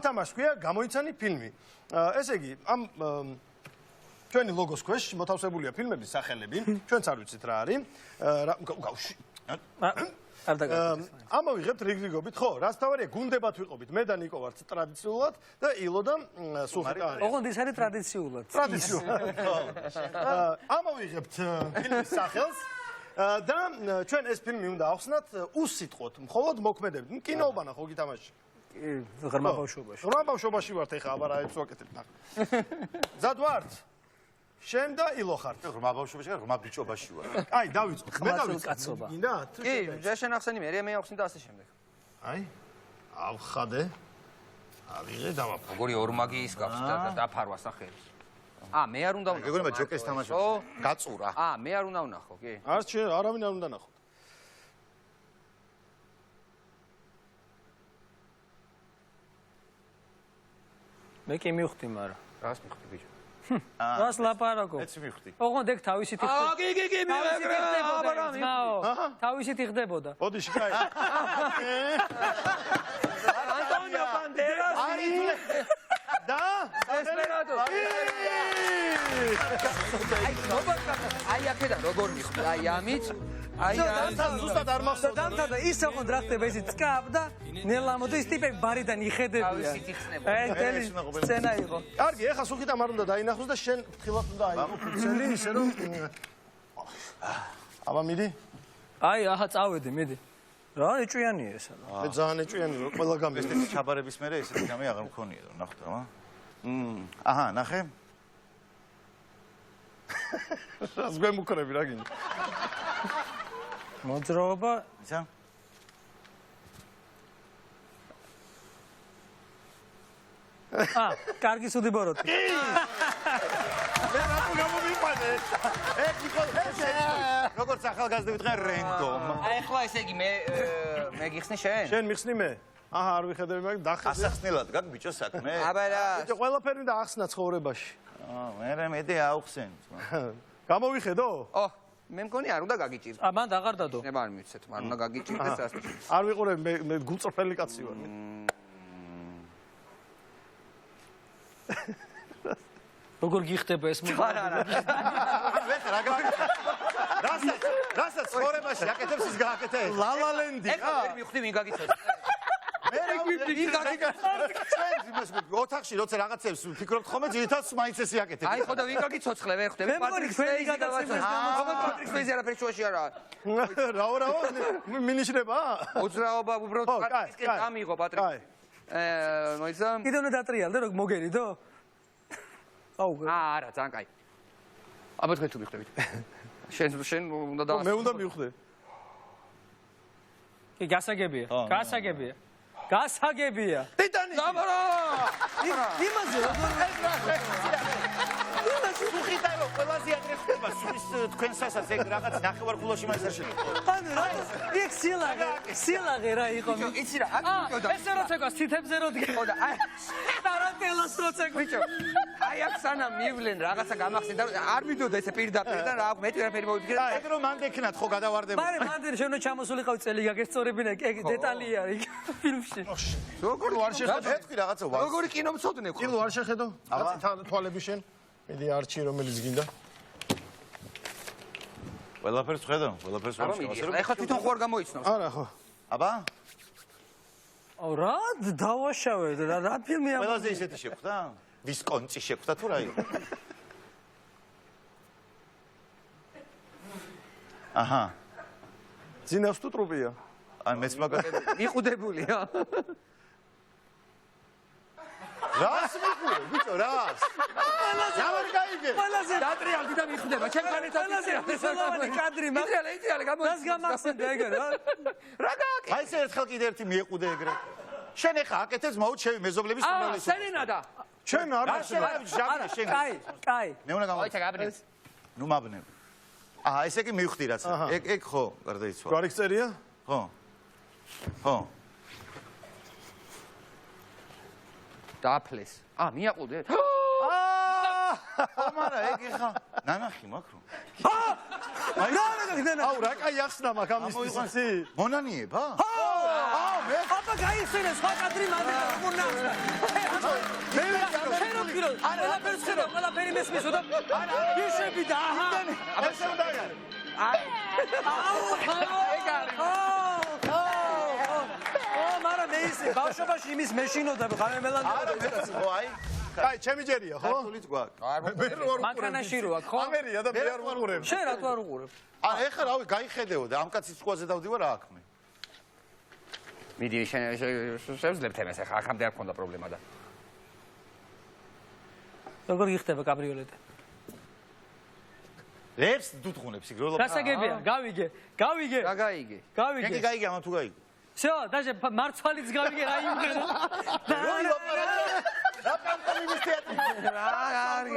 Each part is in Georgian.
თამაშს ქვია გამოიცანი ფილმი. ესე იგი, ამ ჩვენი ლოგოს ქვეშ მოთავსებულია ფილმების სახელები. ჩვენც არ ვიცით რა არის. ამოვიღებთ რიგრიგობით, ხო, რაც თავარია, გუნდებად ვიყობით. მე და ნიკო ვართ ტრადიციულად და ილო და სულხიტ არის. ოღონდ ის არის ტრადიციულად. ტრადიციულად. ამოვიღებთ ფილმის სახელს და ჩვენ ეს ფილმი უნდა ავხსნათ უსიტყვოდ, მხოლოდ მოქმედებით. კინოობა ხო გითამაში? ღრმა ბავშვობაში. ღრმა ბავშვობაში ვართ ეხლა, აბა რა ეს ვაკეთებ ნახე. ზად ვართ? შენ და ილო ხართ. ღრმა ბავშვობაში და ღრმა ბიჭობაში ვარ. აი, დავიწყოთ. მე დავიწყოთ. გინდა? კი, ჯაშენ ახსენი მე ახსნი და ასე შემდეგ. აი, ავხადე. ავიღე დავაფო. როგორი ორმაგიის გავს და დაფარვა სახელს. მე არ უნდა ვნახო. გეგონება ჯოკერს თამაშობს. გაწურა. მე არ უნდა ვნახო, კი. არც არავინ არ უნდა ნახოთ. მე კი მივხვდი, მაგრამ რას მიხდი ბიჭო? რას ლაპარაკობ? მეც მივხვდი. ოღონდ ეგ თავისით იხდებოდა. კი, თავისით იხდებოდა. ოდიში, კაი. ანტონიო ბანდერასი და ესპერადო. აი აქედან როგორ მიხდი? აი ამით ზუსტად არ მახსოვს. დამთავრდა ის ოღონდ რა ხდება ისიც წკაპ და ნელამო და ის ტიპები ბარიდან იხედებიან. თავისით იხსნებოდა. ეს თელი სცენა იყო. კარგი, ეხლა სულხიტამ არ უნდა დაინახოს და შენ ფრთხილად უნდა აიღო ფიცელი, ისე რომ აბა მიდი. აი, აჰა, წავედი, მიდი. რა ეჭვიანია ეს რა. მე ძალიან ეჭვიანი ვარ, ყველა გამი. ეს ჩაბარების მერე ესეთი გამი აღარ მქონია, რომ ნახოთ რა. აჰა, ნახე. რას გვემუქრები რა გინდა? მოძრაობა ისა? კარგი სუდი ბოროტი. მე რატო გამომიყვანე? როგორც ახალგაზრდა ვიტყვი რენდომ. აი ახლა ესე იგი მე გიხსნი შენ? შენ მიხსნი მე? აჰა, არ ვიხედები, მაგრამ დახეს. ასახსნელად გაქვს ბიჭო საქმე? აბა რა. ბიჭო, ყველაფერი და ახსნა ცხოვრებაში. მე მედი აუხსენ. გამოვიხედო? მე მგონი არ უნდა გაგიჭირდეს. მან აღარ დადო. ნება არ მივცეთ, მაგრამ უნდა გაგიჭირდეს ასე. არ ვიყურებ, მე გულწრფელი კაცი ვარ. როგორ გიხდება ეს არა, არა. რა რასაც ცხოვრებაში აკეთებს ის გააკეთა ეს. ლალალენდი. ეხლა ვერ მივხვდი ვინ გაგიცოცხლე. მე ვინ გაგიკეთე? ჩვენ იმას ოთახში როცა რაღაცებს ვფიქრობთ ხოლმე ძირითადად მაინც ესე აკეთებ. აი ხო და ვინ გაგიცოცხლე ვერ ხვდები პატრიკ სვეიზი გადაცემას. პატრიკ სვეიზი არაფერი შუაში არა. რაო, მინიშნება? მოძრაობა უბრალოდ პატრიკისკენ გამიღო პატრიკ. მოიცა? კიდე უნდა დატრიალდე რომ მოგერიდო? აუ. არა, ძალიან კაი. აბა თქვენ თუ მიხდებით. შენ უნდა და მე უნდა მივხვდე. კი, გასაგებია. გასაგებია. გასაგებია. ტიტანი. აბარა! იმაზე როგორ სულხიტარო ყველაზე ადრე ხდება სულის თქვენსასაც ეგ რაღაც ნახევარკულოში მაინც არ შეიძლება. ანუ რა ეგ სილაღე რა იყო იცი რა ეს როცა გას ცითებზე რო დგე ხო და აი ტარანტელას როცა ბიჭო აი აქ სანამ მივლენ რაღაცა გამახსენ და არ მიდოდა ესე პირდაპირ და რა მეტი რაფერი მოვიდგე და ეგ რომ მანდ ექნათ ხო გადავარდება. მაგრამ მანდ შენო ჩამოსულიყავ წელი გაგესწორებინა ეგ დეტალია იქ ფილმში როგორ არ შეხედო? ეთქვი რაღაცა ვარ. როგორი კინო მწოდნე ხო კილო არ შეხედო? კაცი თვალები შენ. მიდი არჩი რომელიც გინდა. ყველაფერს ხედავ, ყველაფერს ვარ შევასწრებ. ეხლა თვითონ ხო არ გამოიცნობს? არა ხო. აბა? აუ რა დავაშავე რა ფილმია? ყველაზე ისეთი შეხვდა? ვისკონცი შეხვდა თუ რა იყო? აჰა. ძინავს თუ ტრუპია? აი მეც მაგას მიყუდებულია. რას მიყურე, ბიჭო, რას? ямар გაიგე? ყველაზე დატრიალდი და მიხდება. ჩემ განეცად ყველაზე კადრი მაგალითად იდეალი გამოიწვია. რას გამახსენდა ეგ რა? რა გააკეთე? აი ეს ერთხელ კიდე ერთი მიეყუდე ეგრე. შენ ახლა აკეთებს მოუწ შევი მეზობლების უმრავლესობას. სერენადა. ჩვენ არ რა შეიძლება შენ? კაი. მე უნდა ოიცა გაბრეს. ნუ მაბნევ. აჰა, ესე კი მივხვდი რაც. ეგ ხო, გარდაიცვალა. გვარიქწერია? ხო. ხო. დააფლეს. მიაყუდე. მარა ეგ ხა ნანახი მაქრო. აუ რა კაი ახსნა მაქვს ამისთვის ისი. მონანიება? აბა გაიხსენე სხვა კადრი მანდ როგორ ნახდა? ყველაფერს ხედავ, ყველაფერი მესმის და ისები და აჰა. ესე უნდა არის. მარა მე ისე ბავშვობაში იმის მეშინოდა ღამემელანდ. ხო, აი. აი, ჩემი ჯერია, ხო? ქართულიც გვაქვს. მე რო არ მანქანაში რო აქ, ხო? ამერია და მე არ ვუყურებ. შენ რატო არ უყურებ? ან ეხლა რავი, გაიხედეო და ამ კაცის სკოლაზე დავდივარ რა აქ მე. მიდი შენ შევძლებ თემას ახლა აქამდე არ ქონდა პრობლემა და როგორ იხდება კაბრიოლეტი? ლებს დუდღუნებს იგროლო. გასაგებია, გავიგე. რა გაიგე? შენ კი გაიგე ამა თუ გაიგე. всё, даже მარცვალიც გავიგე რა იმღერა. რა პანტომიმის თეატრი. რა არის?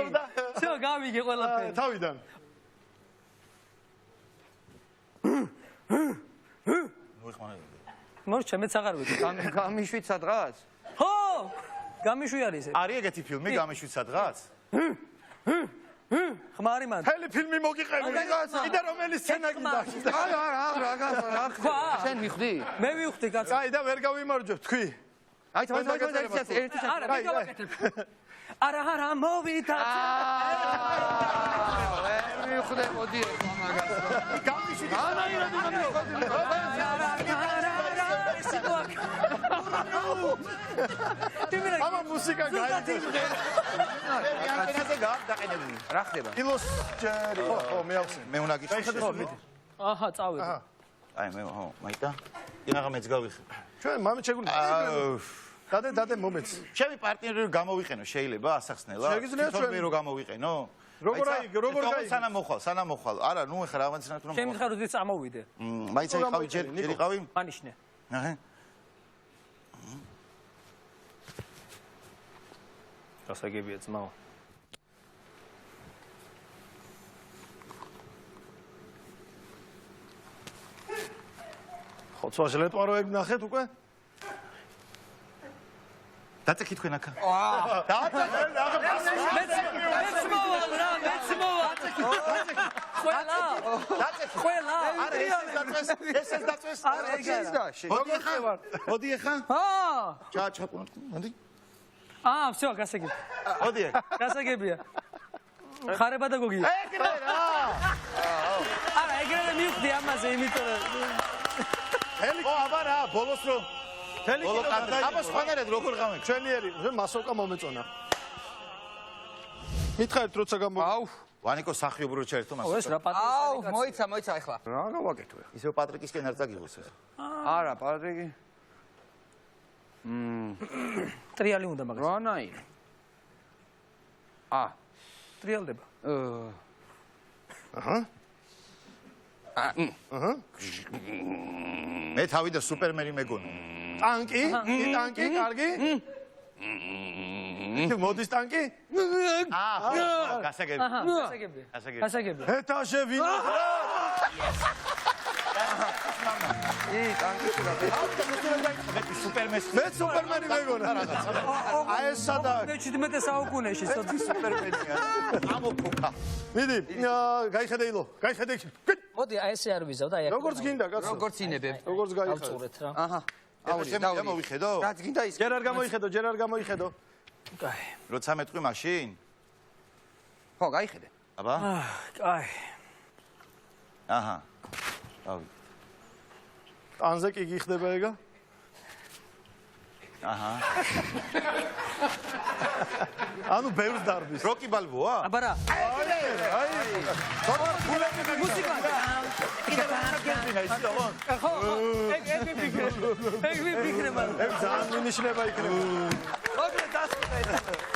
всё, გავიგე ყველაფერი. თავიდან. ნუ ეხმარება. მოიჩა მეც აღარ ვიგე. გამიშვით სადღაც? ხო! გამიშვი არის ეს. არის ეგეთი ფილმი გამიშვით სადღაც? ხმარი მან. მთელი ფილმი მოგიყევი. კიდე რომელი სცენა გინდა? რა შენ მიხდი? მე ვიხდი კაცო. აი და ვერ გავიმარჯვებ თქვი. აი ერთი არა, მე გავაკეთებ. არა, მოვიდა. მიხდე მოდი ახლა მაგას. გამიშვით ამა მუსიკა გაიგე. ანტენაზე გააყენებული. რა ხდება? კილოს ჯერი. ხო, მე ახსენ. მე უნდა გიშვი. აჰა, წავედი. აი მე ხო, მაიტა. ინაღა მეც გავიხე. ჩვენ მამე შეგვიძლია. დადე მომეც. ჩემი პარტნიორი რო გამოვიყენო შეიძლება ასახსნელა? შეგიძლია თვითონ ჩვენ- მე რო გამოვიყენო? როგორ აიგე, როგორ გაიგე? სანამ მოხვალ. არა, ნუ ეხლა რაღაცნაირად რომ ჩემი ხაროთი წამოვიდე. მაიც აიყავი ჯერ იყავი? მანიშნე. აჰა. გასაგებია ძმაო. ხო, ცოტა ლეტვაროები ნახეთ უკვე? დაწეკი თქვენ აქა. მეც მოვალ რა, მეც მოვალ. ყველა. ყველა. არა, ესეც დაწვეს. არა, ეგ არა. მოდი ახლა. აა, ჩაყუნოთ. მოდი. всё, გასაგებია. მოდი აქ. გასაგებია. ხარება და გოგი. ეგრე რა. არა, ეგრევე მივხვდი ამაზე, იმიტომ ო, აბა რა, ბოლოს რო ბოლო კადრი. აბა სხვანაირად როგორ გამეკ? ჩვენიერი, მასოკა მომეწონა. მითხარით როცა გამო აუ, ვანიკო სახიობრო ჩაერთო მას. ეს რა აუ, პატრიკი. მოიცა ახლა. რა გავაკეთო ახლა? ისევ პატრიკისკენ არ წაგიღოს ეს. არა, პატრიკი. ტრიალი უნდა მაგას. რანაირ? ტრიალდება. აჰა. მე თავი და სუპერმენი მეგონა. ტანკი? ტანკი, კარგი? მოდის ტანკი? გასაგები. გასაგებია. გასაგები. გასაგებია. ეთაშე ვინ? მე სუპერმენი. მე სუპერმენი მეგონა. აი ეს სადა. 17 საუკუნეში სოდი სუპერმენია. ამოფუქა. მიდი, გაიხედე ილო. გაიხედე. მოდი აი ესე არ ვიზავ და აი როგორც გინდა, კაცო. როგორც ინებებ. როგორც გაიხედე. ავწურეთ რა. აჰა. აური, დავიხედო? რაც გინდა ის. ჯერ არ გამოიხედო, ჯერ არ გამოიხედო. კაი. როცა მეტყვი მაშინ? ხო, გაიხედე. აბა? კაი. აჰა. დავი. ტანზე კი გიხდება ეგა? აჰა. ანუ ბევრს დარბის. როკი ბალბოა? აბა რა. მუსიკა. ხო, ეგ ვიფიქრე მან. ეგ ძალიან მინიშნება იქნება. მოგლე დასწრე.